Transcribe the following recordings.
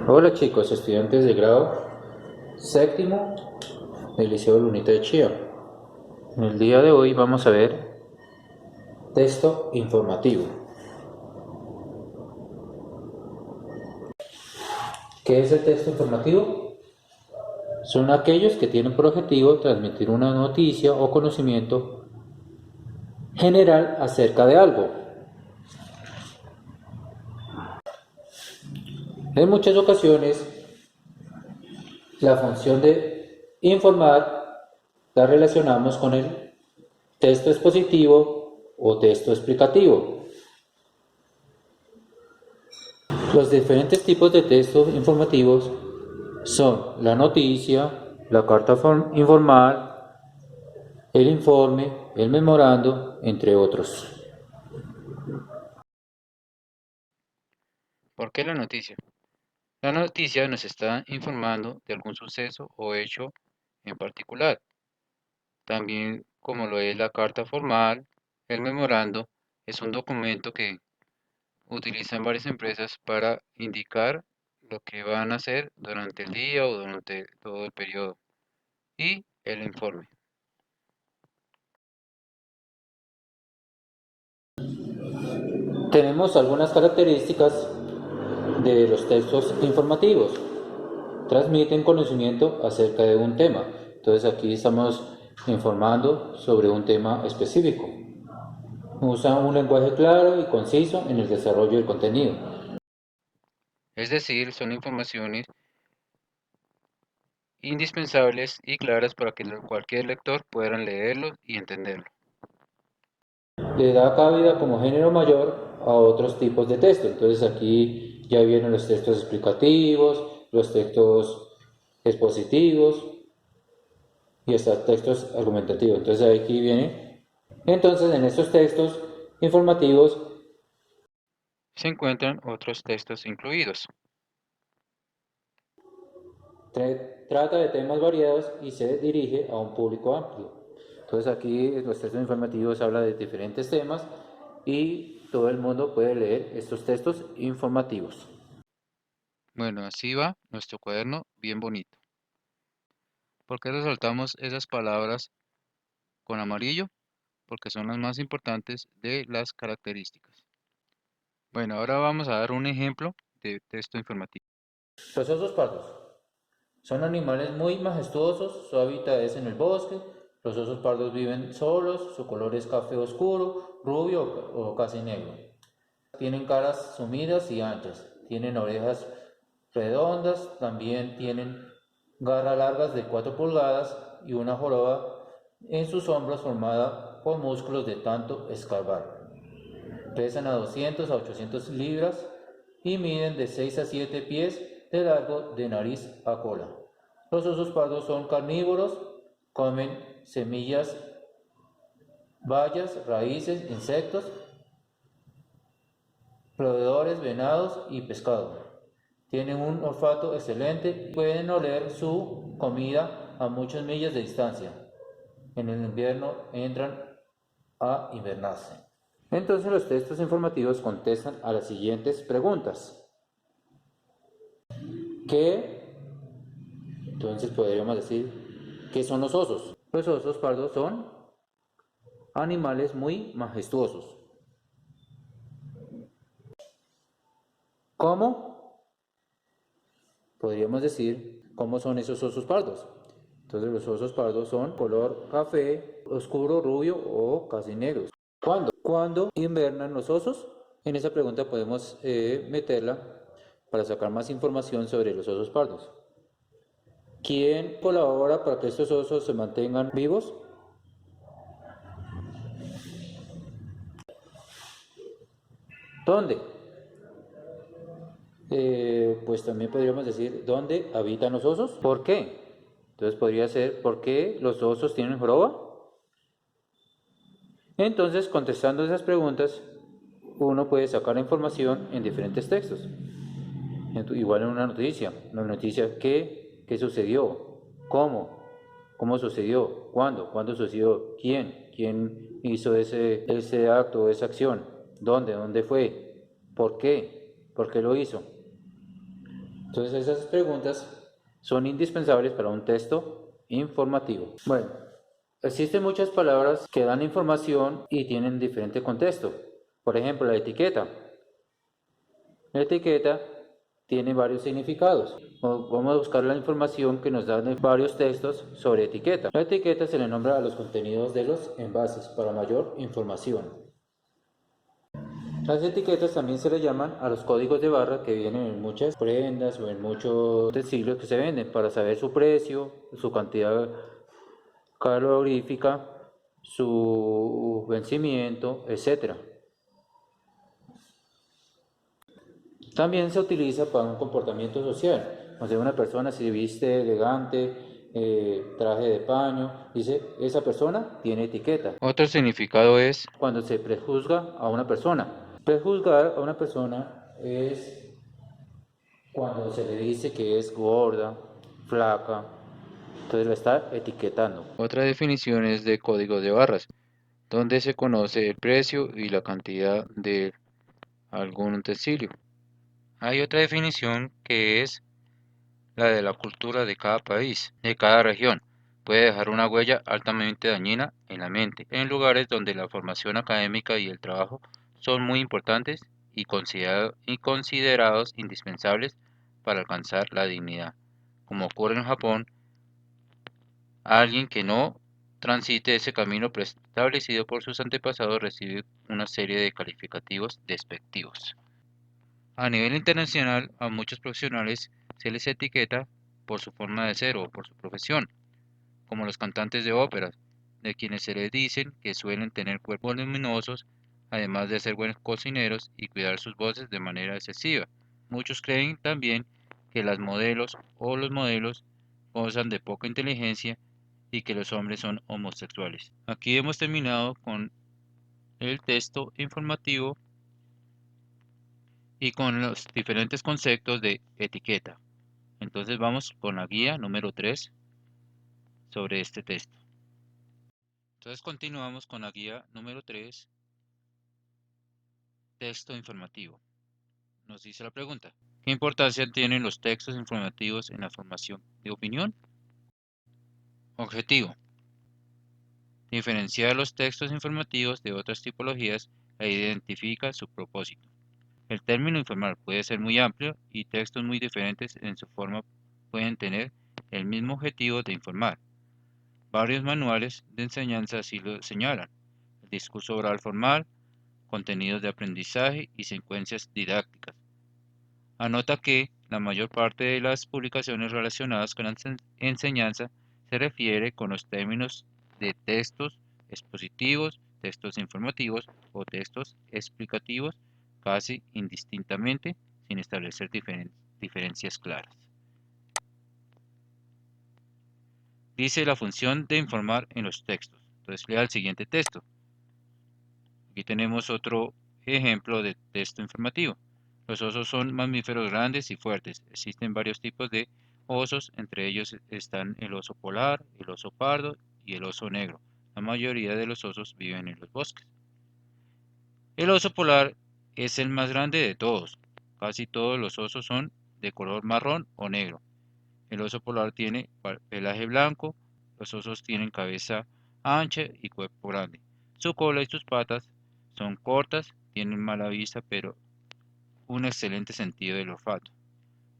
Hola chicos, estudiantes de grado séptimo del Liceo Lunita de Chía. En el día de hoy vamos a ver texto informativo. ¿Qué es el texto informativo? Son aquellos que tienen por objetivo transmitir una noticia o conocimiento general acerca de algo. En muchas ocasiones, la función de informar la relacionamos con el texto expositivo o texto explicativo. Los diferentes tipos de textos informativos son la noticia, la carta informal, el informe, el memorando, entre otros. ¿Por qué la noticia? La noticia nos está informando de algún suceso o hecho en particular. También, como lo es la carta formal, el memorando es un documento que utilizan varias empresas para indicar lo que van a hacer durante el día o durante todo el periodo. Y el informe. Tenemos algunas características de los textos informativos. Transmiten conocimiento acerca de un tema. Entonces aquí estamos informando sobre un tema específico. Usan un lenguaje claro y conciso en el desarrollo del contenido. Es decir, son informaciones indispensables y claras para que cualquier lector pueda leerlo y entenderlo. Le da cabida como género mayor a otros tipos de texto. Entonces aquí ya vienen los textos explicativos, los textos expositivos y hasta textos argumentativos. Entonces aquí viene. Entonces en estos textos informativos se encuentran otros textos incluidos. Trata de temas variados y se dirige a un público amplio. Entonces aquí los textos informativos hablan de diferentes temas y todo el mundo puede leer estos textos informativos. Bueno, así va nuestro cuaderno bien bonito. ¿Por qué resaltamos esas palabras con amarillo? Porque son las más importantes de las características. Bueno, ahora vamos a dar un ejemplo de texto informativo. Los osos pardos son animales muy majestuosos, su hábitat es en el bosque. Los osos pardos viven solos, su color es café oscuro, rubio o casi negro. Tienen caras sumidas y anchas, tienen orejas redondas, también tienen garras largas de 4 pulgadas y una joroba en sus hombros formada por músculos de tanto escarbar. Pesan a 200 a 800 libras y miden de 6 a 7 pies de largo de nariz a cola. Los osos pardos son carnívoros, comen semillas, bayas, raíces, insectos, roedores, venados y pescado. Tienen un olfato excelente y pueden oler su comida a muchas millas de distancia. En el invierno entran a hibernarse. Entonces los textos informativos contestan a las siguientes preguntas. ¿Qué? Entonces podríamos decir, ¿qué son los osos? Los osos pardos son animales muy majestuosos. ¿Cómo? Podríamos decir, ¿cómo son esos osos pardos? Entonces los osos pardos son color café, oscuro, rubio o casi negros. ¿Cuándo? ¿Cuándo invernan los osos? En esa pregunta podemos meterla para sacar más información sobre los osos pardos. ¿Quién colabora para que estos osos se mantengan vivos? ¿Dónde? Pues también podríamos decir dónde habitan los osos. ¿Por qué? Entonces podría ser ¿por qué los osos tienen joroba? Entonces, contestando esas preguntas, uno puede sacar información en diferentes textos. Igual en una noticia ¿qué sucedió? ¿Cómo sucedió? ¿Cuándo sucedió? ¿Quién hizo ese acto o esa acción? ¿Dónde fue? ¿Por qué lo hizo? Entonces esas preguntas son indispensables para un texto informativo. Bueno, existen muchas palabras que dan información y tienen diferente contexto. Por ejemplo, la etiqueta. La etiqueta tiene varios significados. Vamos a buscar la información que nos dan varios textos sobre etiqueta. La etiqueta se le nombra a los contenidos de los envases para mayor información. Las etiquetas también se le llaman a los códigos de barra que vienen en muchas prendas o en muchos utensilios que se venden para saber su precio, su cantidad calorífica, su vencimiento, etc. También se utiliza para un comportamiento social. O sea, una persona si viste elegante, traje de paño, dice, esa persona tiene etiqueta. Otro significado es cuando se prejuzga a una persona. Prejuzgar a una persona es cuando se le dice que es gorda, flaca, entonces la está etiquetando. Otra definición es de código de barras, donde se conoce el precio y la cantidad de algún utensilio. Hay otra definición que es la de la cultura de cada país, de cada región. Puede dejar una huella altamente dañina en la mente, en lugares donde la formación académica y el trabajo son muy importantes y considerados indispensables para alcanzar la dignidad. Como ocurre en Japón, alguien que no transite ese camino preestablecido por sus antepasados recibe una serie de calificativos despectivos. A nivel internacional, a muchos profesionales se les etiqueta por su forma de ser o por su profesión, como los cantantes de ópera, de quienes se les dicen que suelen tener cuerpos luminosos, además de ser buenos cocineros y cuidar sus voces de manera excesiva. Muchos creen también que las modelos o los modelos gozan de poca inteligencia y que los hombres son homosexuales. Aquí hemos terminado con el texto informativo y con los diferentes conceptos de etiqueta. Entonces vamos con la guía número 3 sobre este texto. Entonces continuamos con la guía número 3, texto informativo. Nos dice la pregunta, ¿qué importancia tienen los textos informativos en la formación de opinión? Objetivo, diferenciar los textos informativos de otras tipologías e identifica su propósito. El término informar puede ser muy amplio y textos muy diferentes en su forma pueden tener el mismo objetivo de informar. Varios manuales de enseñanza así lo señalan. El discurso oral formal, contenidos de aprendizaje y secuencias didácticas. Anota que la mayor parte de las publicaciones relacionadas con la enseñanza se refiere con los términos de textos expositivos, textos informativos o textos explicativos casi indistintamente sin establecer diferencias claras. Dice la función de informar en los textos. Entonces lea el siguiente texto. Aquí tenemos otro ejemplo de texto informativo. Los osos son mamíferos grandes y fuertes. Existen varios tipos de osos, entre ellos están el oso polar, el oso pardo y el oso negro. La mayoría de los osos viven en los bosques. El oso polar es el más grande de todos. Casi todos los osos son de color marrón o negro. El oso polar tiene pelaje blanco, los osos tienen cabeza ancha y cuerpo grande. Su cola y sus patas son cortas, tienen mala vista pero un excelente sentido del olfato.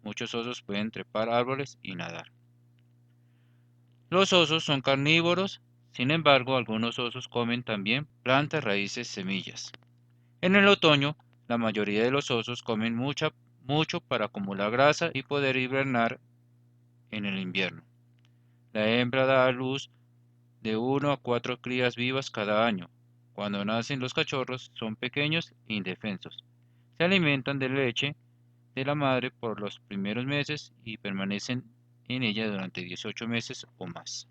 Muchos osos pueden trepar árboles y nadar. Los osos son carnívoros, sin embargo algunos osos comen también plantas, raíces, semillas. En el otoño, la mayoría de los osos comen mucho para acumular grasa y poder hibernar en el invierno. La hembra da a luz de 1 a 4 crías vivas cada año. Cuando nacen los cachorros son pequeños e indefensos. Se alimentan de leche de la madre por los primeros meses y permanecen en ella durante 18 meses o más.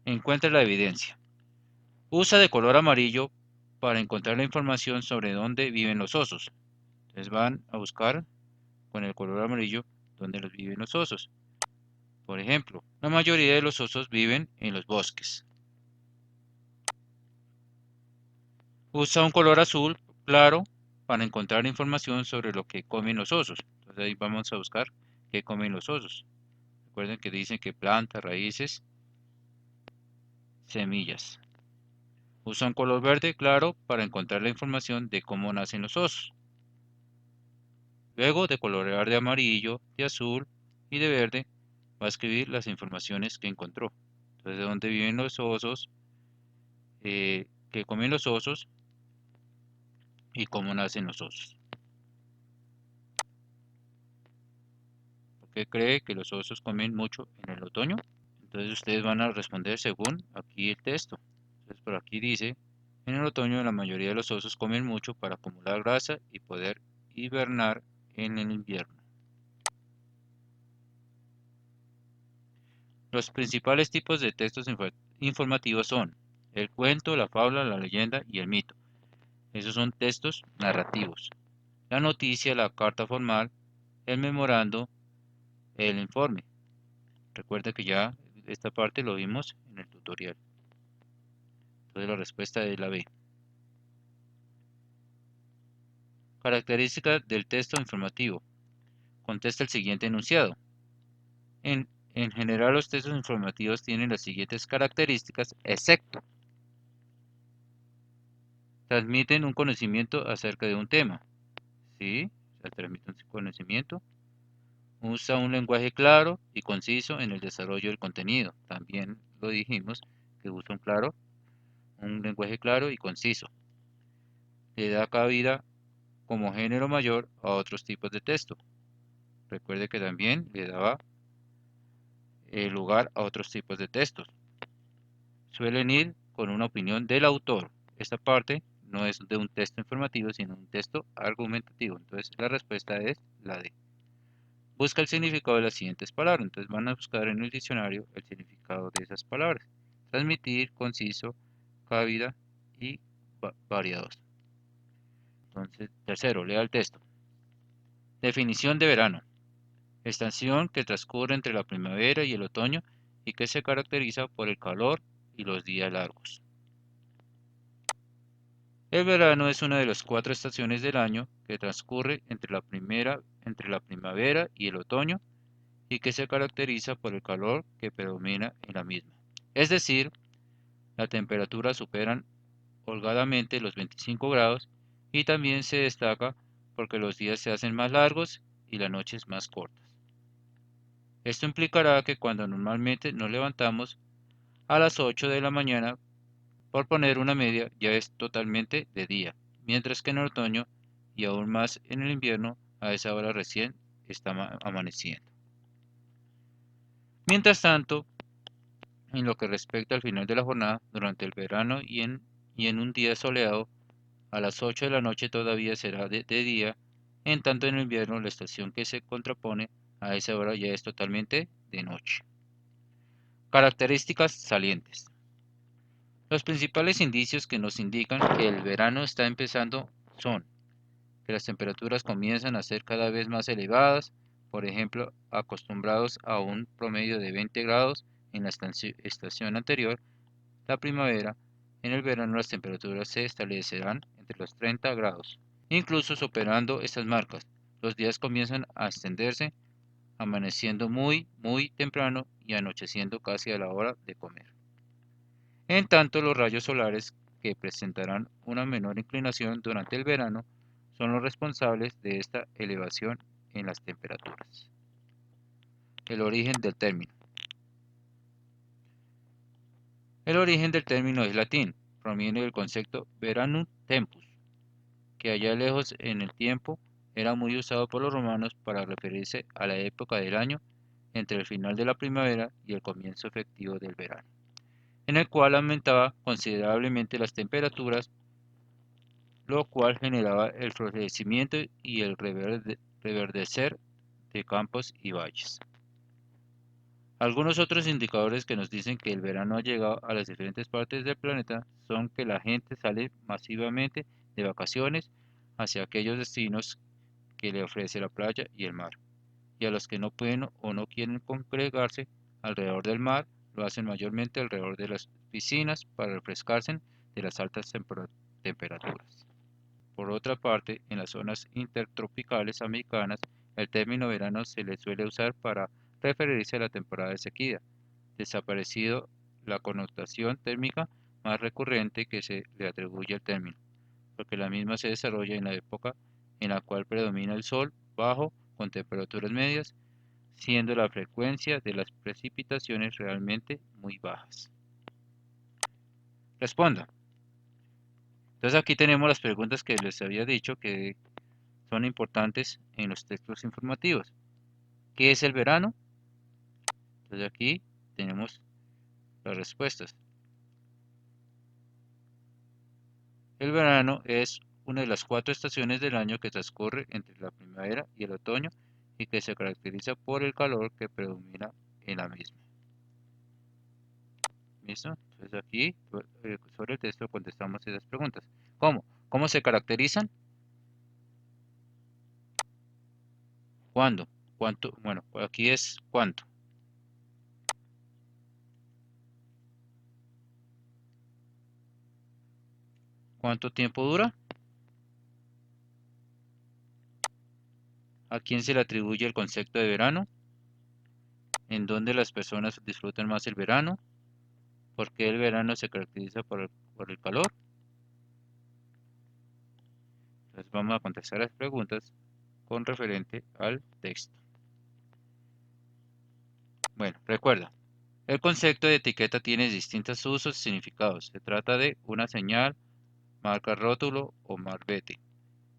Encuentra la evidencia. Usa de color amarillo para encontrar la información sobre dónde viven los osos. Entonces van a buscar con el color amarillo dónde los viven los osos. Por ejemplo, la mayoría de los osos viven en los bosques. Usa un color azul claro para encontrar información sobre lo que comen los osos. Entonces ahí vamos a buscar qué comen los osos. Recuerden que dicen que plantas, raíces, semillas. Usan color verde claro para encontrar la información de cómo nacen los osos. Luego de colorear de amarillo, de azul y de verde, va a escribir las informaciones que encontró. Entonces, de dónde viven los osos, qué comen los osos y cómo nacen los osos. ¿Por qué cree que los osos comen mucho en el otoño? Entonces ustedes van a responder según aquí el texto. Entonces por aquí dice, en el otoño la mayoría de los osos comen mucho para acumular grasa y poder hibernar en el invierno. Los principales tipos de textos informativos son el cuento, la fábula, la leyenda y el mito. Esos son textos narrativos. La noticia, la carta formal, el memorando, el informe. Recuerda que ya esta parte lo vimos en el tutorial. Entonces la respuesta es la B. Características del texto informativo. Contesta el siguiente enunciado. En general los textos informativos tienen las siguientes características, excepto transmiten un conocimiento acerca de un tema. ¿Sí? Se transmite un conocimiento. Usa un lenguaje claro y conciso en el desarrollo del contenido. También lo dijimos que usa un lenguaje claro y conciso. Le da cabida como género mayor a otros tipos de texto. Recuerde que también le daba lugar a otros tipos de textos. Suelen ir con una opinión del autor. Esta parte no es de un texto informativo, sino un texto argumentativo. Entonces la respuesta es la D. Busca el significado de las siguientes palabras. Entonces van a buscar en el diccionario el significado de esas palabras. Transmitir, conciso, cabida y variados. Entonces, tercero, lea el texto. Definición de verano. Estación que transcurre entre la primavera y el otoño y que se caracteriza por el calor y los días largos. El verano es una de las 4 estaciones del año que transcurre entre la primavera y el otoño y que se caracteriza por el calor que predomina en la misma. Es decir, la temperatura superan holgadamente los 25 grados y también se destaca porque los días se hacen más largos y las noches más cortas. Esto implicará que cuando normalmente nos levantamos a las 8 de la mañana, por poner una media, ya es totalmente de día, mientras que en el otoño y aún más en el invierno, a esa hora recién está amaneciendo. Mientras tanto, en lo que respecta al final de la jornada, durante el verano y en un día soleado, a las 8 de la noche todavía será de día, en tanto en el invierno la estación que se contrapone a esa hora ya es totalmente de noche. Características salientes. Los principales indicios que nos indican que el verano está empezando son que las temperaturas comienzan a ser cada vez más elevadas, por ejemplo, acostumbrados a un promedio de 20 grados en la estación anterior, la primavera, en el verano las temperaturas se establecerán entre los 30 grados. Incluso superando estas marcas, los días comienzan a extenderse, amaneciendo muy temprano y anocheciendo casi a la hora de comer. En tanto, los rayos solares, que presentarán una menor inclinación durante el verano, son los responsables de esta elevación en las temperaturas. El origen del término. El origen del término es latín, proviene del concepto veranum tempus, que allá lejos en el tiempo era muy usado por los romanos para referirse a la época del año entre el final de la primavera y el comienzo efectivo del verano, en el cual aumentaba considerablemente las temperaturas, lo cual generaba el florecimiento y el reverdecer de campos y valles. Algunos otros indicadores que nos dicen que el verano ha llegado a las diferentes partes del planeta son que la gente sale masivamente de vacaciones hacia aquellos destinos que le ofrece la playa y el mar, y a los que no pueden o no quieren congregarse alrededor del mar, lo hacen mayormente alrededor de las piscinas para refrescarse de las altas temperaturas. Por otra parte, en las zonas intertropicales americanas, el término verano se le suele usar para referirse a la temporada de sequía, desaparecido la connotación térmica más recurrente que se le atribuye al término, porque la misma se desarrolla en la época en la cual predomina el sol bajo con temperaturas medias, siendo la frecuencia de las precipitaciones realmente muy bajas. Responda. Entonces aquí tenemos las preguntas que les había dicho que son importantes en los textos informativos. ¿Qué es el verano? Entonces aquí tenemos las respuestas. El verano es una de las 4 estaciones del año que transcurre entre la primavera y el otoño y que se caracteriza por el calor que predomina en la misma. ¿Listo? Entonces aquí sobre el texto contestamos esas preguntas. ¿Cómo? ¿Cómo se caracterizan? ¿Cuándo? ¿Cuánto? Bueno, aquí es cuánto. ¿Cuánto tiempo dura? ¿A quién se le atribuye el concepto de verano? ¿En dónde las personas disfrutan más el verano? ¿Por qué el verano se caracteriza por el calor? Entonces vamos a contestar las preguntas con referente al texto. Bueno, recuerda, el concepto de etiqueta tiene distintos usos y significados. Se trata de una señal, marca, rótulo o marbete,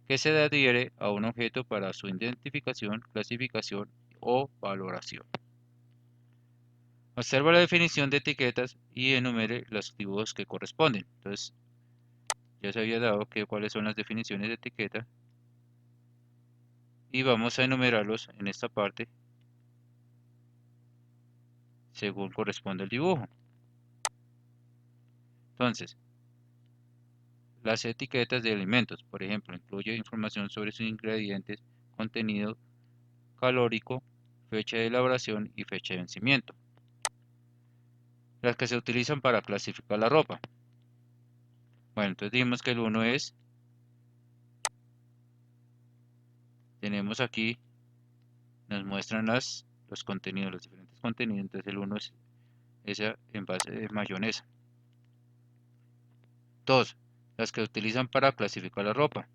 que se adhiere a un objeto para su identificación, clasificación o valoración. Observa la definición de etiquetas y enumere los dibujos que corresponden. Entonces, ya se había dado cuáles son las definiciones de etiqueta y vamos a enumerarlos en esta parte según corresponde el dibujo. Entonces, las etiquetas de alimentos, por ejemplo, incluye información sobre sus ingredientes, contenido calórico, fecha de elaboración y fecha de vencimiento. Las que se utilizan para clasificar la ropa. Bueno, entonces dijimos que el 1 es, tenemos aquí, nos muestran los contenidos, los diferentes contenidos, entonces el 1 es ese envase de mayonesa. 2. Las que se utilizan para clasificar la ropa.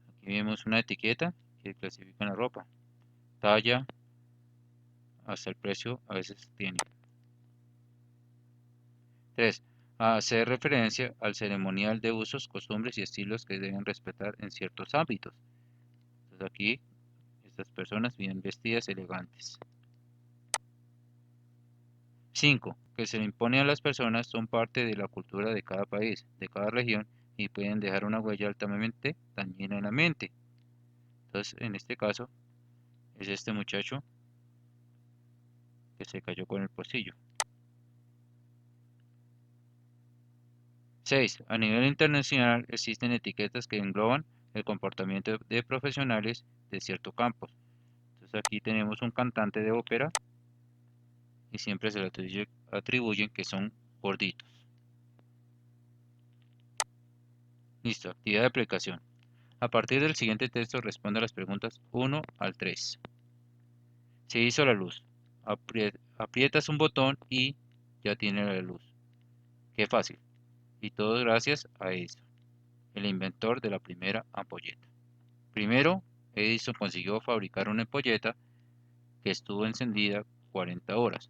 Aquí vemos una etiqueta que clasifica la ropa. Talla, hasta el precio a veces tiene. 3. Hacer referencia al ceremonial de usos, costumbres y estilos que deben respetar en ciertos ámbitos. Entonces aquí estas personas bien vestidas, elegantes. 5. Que se le impone a las personas son parte de la cultura de cada país, de cada región y pueden dejar una huella altamente dañina en la mente. Entonces en este caso es este muchacho que se cayó con el pocillo. 6. A nivel internacional existen etiquetas que engloban el comportamiento de profesionales de cierto campo. Entonces aquí tenemos un cantante de ópera y siempre se le atribuyen que son gorditos. Listo, actividad de aplicación. A partir del siguiente texto responde a las preguntas 1 al 3. Se hizo la luz. Aprietas un botón y ya tiene la luz. Qué fácil. Y todo gracias a Edison, el inventor de la primera ampolleta. Primero, Edison consiguió fabricar una ampolleta que estuvo encendida 40 horas.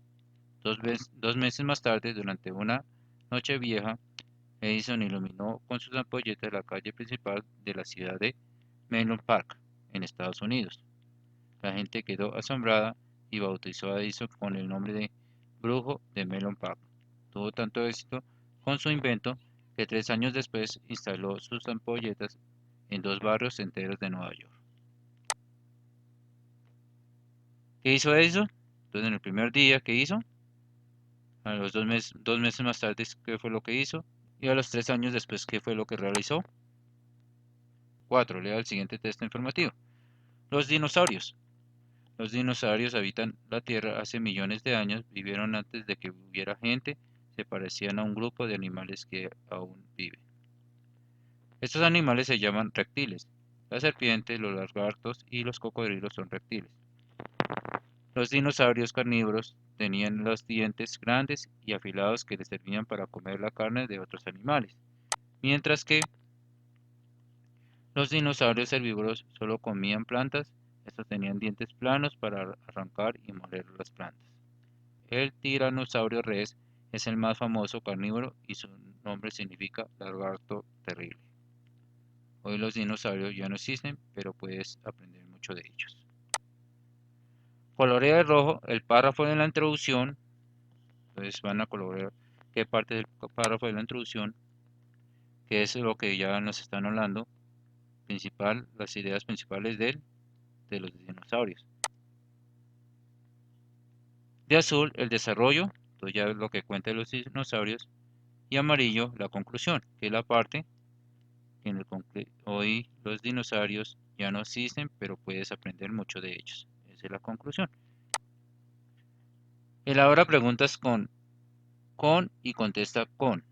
Dos meses más tarde, durante una noche vieja, Edison iluminó con sus ampolletas la calle principal de la ciudad de Menlo Park, en Estados Unidos. La gente quedó asombrada y bautizó a Edison con el nombre de Brujo de Menlo Park. Tuvo tanto éxito con su invento que 3 años después instaló sus ampolletas en 2 barrios enteros de Nueva York. ¿Qué hizo Edison? Entonces, en el primer día, ¿qué hizo? A los 2 meses más tarde, ¿qué fue lo que hizo? Y a los 3 años después, ¿qué fue lo que realizó? 4. Lea el siguiente texto informativo. Los dinosaurios. Los dinosaurios habitan la Tierra hace millones de años, vivieron antes de que hubiera gente, se parecían a un grupo de animales que aún viven. Estos animales se llaman reptiles. Las serpientes, los lagartos y los cocodrilos son reptiles. Los dinosaurios carnívoros tenían los dientes grandes y afilados que les servían para comer la carne de otros animales, mientras que los dinosaurios herbívoros solo comían plantas. Estos tenían dientes planos para arrancar y moler las plantas. El tiranosaurio rex es el más famoso carnívoro y su nombre significa lagarto terrible. Hoy los dinosaurios ya no existen, pero puedes aprender mucho de ellos. Colorea de rojo el párrafo de la introducción. Entonces van a colorear qué parte del párrafo de la introducción, que es lo que ya nos están hablando, las ideas principales de los dinosaurios. De azul, el desarrollo, entonces ya lo que cuenta de los dinosaurios. Y amarillo, la conclusión, que es la parte que hoy los dinosaurios ya no existen, pero puedes aprender mucho de ellos. Esa es la conclusión. Elabora preguntas con y contesta con.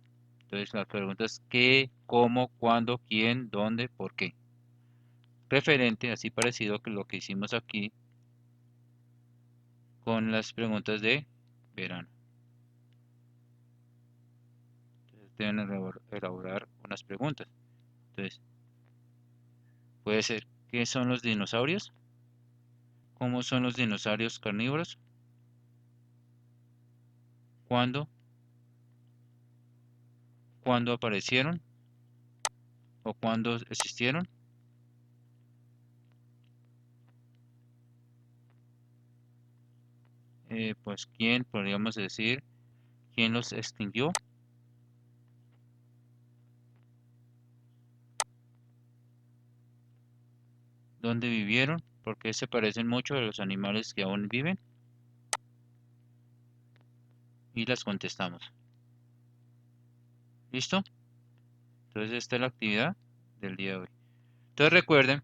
Entonces las preguntas qué, cómo, cuándo, quién, dónde, por qué. Referente, así parecido que lo que hicimos aquí con las preguntas de verano. Entonces deben elaborar unas preguntas. Entonces, puede ser, ¿qué son los dinosaurios? ¿Cómo son los dinosaurios carnívoros? ¿Cuándo? ¿Cuándo aparecieron? ¿O cuándo existieron? Pues, ¿quién? Podríamos decir, ¿quién los extinguió? ¿Dónde vivieron? ¿Por qué se parecen mucho a los animales que aún viven? Y las contestamos. ¿Listo? Entonces esta es la actividad del día de hoy. Entonces recuerden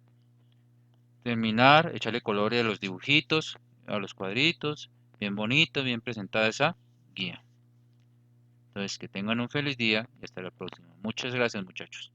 terminar, echarle colores a los dibujitos, a los cuadritos, bien bonito, bien presentada esa guía. Entonces que tengan un feliz día y hasta la próxima. Muchas gracias muchachos.